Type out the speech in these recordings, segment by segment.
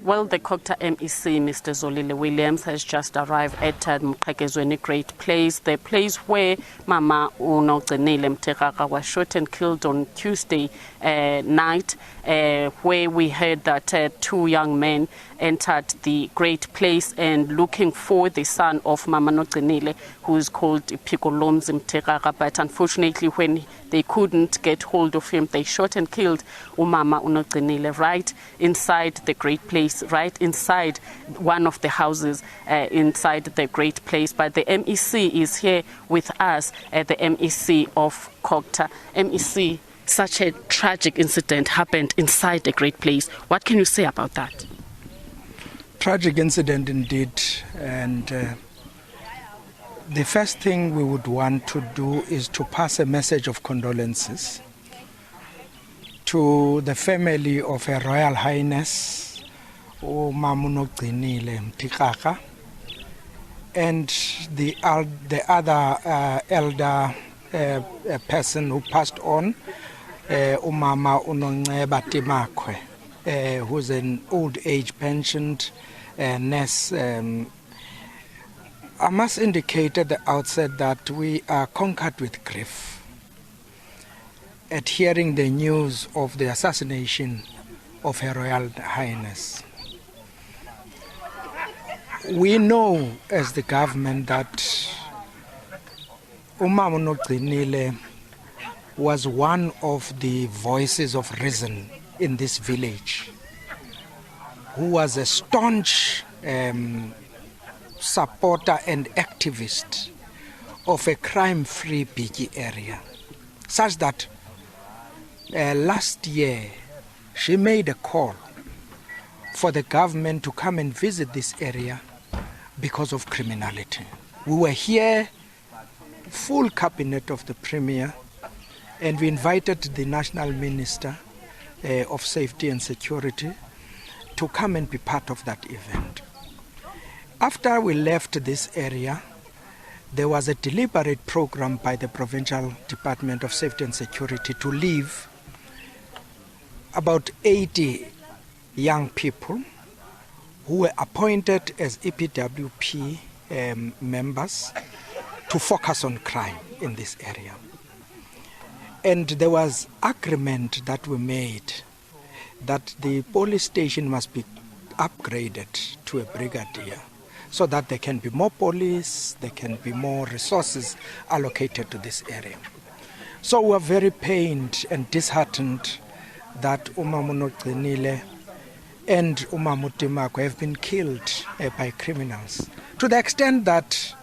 Well, the Cocta MEC, Mr. Zolile Williams, has just arrived at Mqhekezweni Great Place, the place where Mama Nogcinile Mtirara was shot and killed on Tuesday night, where we heard that two young men entered the Great Place and looking for the son of Mama Nogcinile, who is called Mqhekezweni Mtirara. But unfortunately, when they couldn't get hold of him, they shot and killed Mama Nogcinile right inside the Great Place, right inside one of the houses inside the Great Place. But the MEC is here with us, the MEC of Cocta. MEC, such a tragic incident happened inside the Great Place. What can you say about that? Tragic incident indeed, and the first thing we would want to do is to pass a message of condolences to the family of Her Royal Highness Mama Nogcinile Mtirara and the other elder person who passed on, Umama Unongceba Timakwe, who's an old age pensioned nurse. I must indicate at the outset that we are conquered with grief at hearing the news of the assassination of Her Royal Highness. We know as the government that Umama Nogcinile was one of the voices of reason in this village, who was a staunch supporter and activist of a crime-free Bityi area, such that last year she made a call for the government to come and visit this area because of criminality. We were here, full cabinet of the Premier, and we invited the National Minister of Safety and Security to come and be part of that event. After we left this area, there was a deliberate program by the Provincial Department of Safety and Security to leave about 80 young people who were appointed as EPWP members to focus on crime in this area. And there was agreement that we made that the police station must be upgraded to a brigadier, so that there can be more police, there can be more resources allocated to this area. So we are very pained and disheartened that Umama Nogcinile and Umama Timakwe have been killed by criminals. To the extent that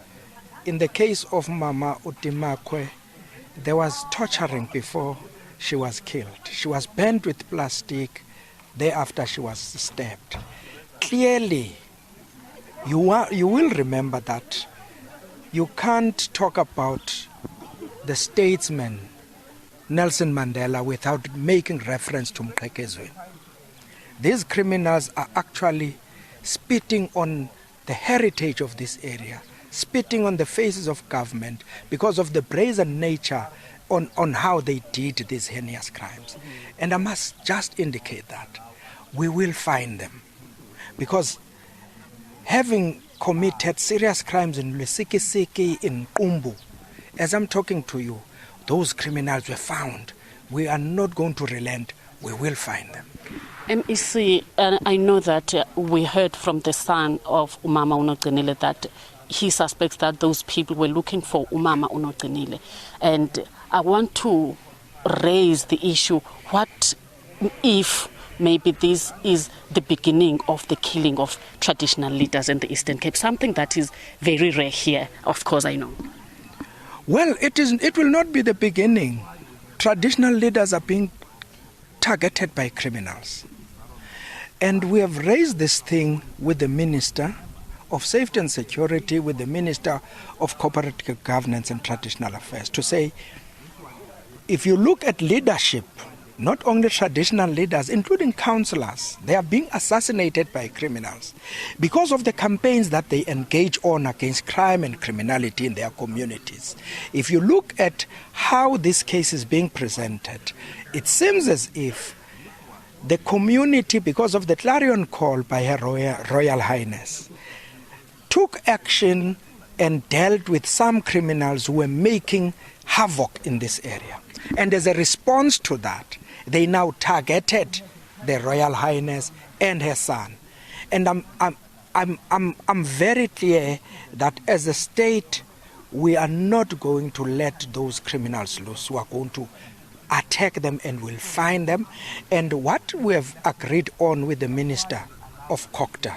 in the case of Mama Timakwe, there was torturing before she was killed. She was burnt with plastic, thereafter she was stabbed. Clearly, you will remember that you can't talk about the statesman Nelson Mandela without making reference to Mqhekezweni. These criminals are actually spitting on the heritage of this area, spitting on the faces of government because of the brazen nature on how they did these heinous crimes. And I must just indicate that we will find them, because having committed serious crimes in Lusikisiki, in Qumbu, as I'm talking to you, those criminals were found. We are not going to relent. We will find them. MEC, I know that we heard from the son of Umama Nogcinile that he suspects that those people were looking for Umama Nogcinile. And I want to raise the issue, what if maybe this is the beginning of the killing of traditional leaders in the Eastern Cape, something that is very rare here, of course, I know. Well, it will not be the beginning. Traditional leaders are being targeted by criminals. And we have raised this thing with the Minister of Safety and Security, with the Minister of Cooperative Governance and Traditional Affairs, to say, if you look at leadership, not only traditional leaders, including councillors, they are being assassinated by criminals because of the campaigns that they engage on against crime and criminality in their communities. If you look at how this case is being presented, it seems as if the community, because of the clarion call by Her Royal Highness, took action and dealt with some criminals who were making havoc in this area. And as a response to that, they now targeted the Royal Highness and her son. And I'm very clear that as a state, we are not going to let those criminals loose. We are going to attack them and we'll find them. And what we have agreed on with the Minister of Cocta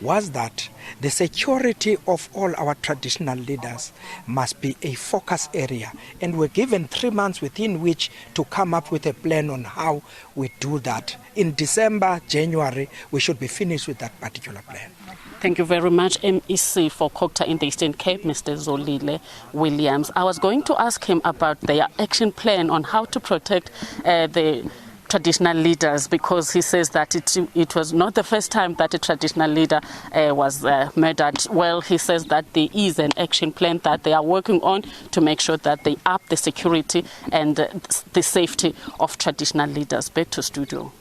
was that the security of all our traditional leaders must be a focus area. And we're given 3 months within which to come up with a plan on how we do that. In December, January, we should be finished with that particular plan. Thank you very much, MEC for Cocta in the Eastern Cape, Mr. Zolile Williams. I was going to ask him about their action plan on how to protect the traditional leaders, because he says that it was not the first time that a traditional leader was murdered. Well, he says that there is an action plan that they are working on to make sure that they up the security and the safety of traditional leaders. Back to studio.